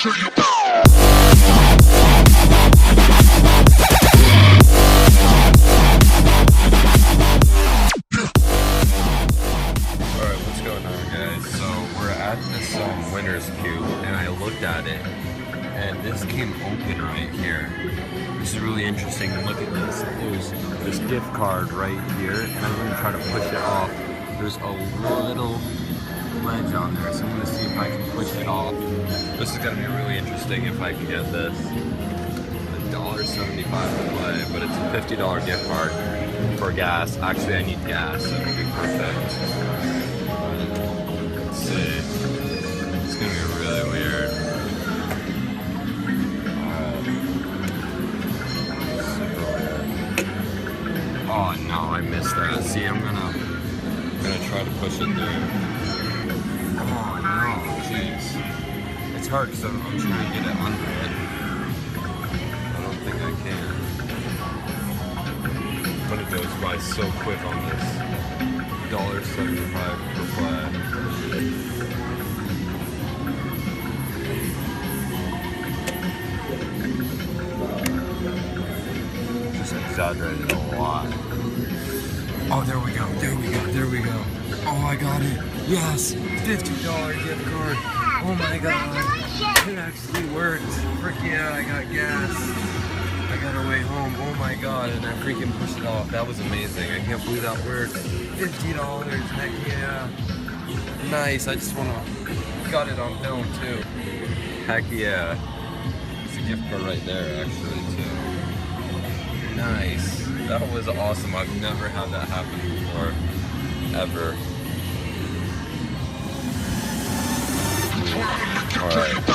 what's going on, guys? So we're at this winner's cube, and I looked at it, and this came open right here. This is really interesting. Look at this. There's this gift card right here, and I'm gonna try to push it off. There's a little ledge on there, so I'm gonna see if I can push it off. This is gonna be really interesting if I can get this. $1.75 to play, but it's a $50 gift card for gas. Actually, I need gas, so it'll be perfect. Let's see. It's gonna be really weird. Oh no, I missed that. See, I'm gonna try to push it through. Oh no, jeez. It's hard because I'm trying to get it under it. I don't think I can. But it goes by so quick on this. $1.75 per play. Just exaggerated a lot. Oh, there we go, there we go, there we go. Oh, I got it. Yes, $50 gift card. Oh my god, it actually worked. Frick yeah, I got gas. I got our way home. Oh my god, and I freaking pushed it off. That was amazing. I can't believe that worked. $50, heck yeah. Nice, I just wanna, got it on film too. Heck yeah. It's a gift card right there actually too. Nice. That was awesome. I've never had that happen before. Ever. Alright.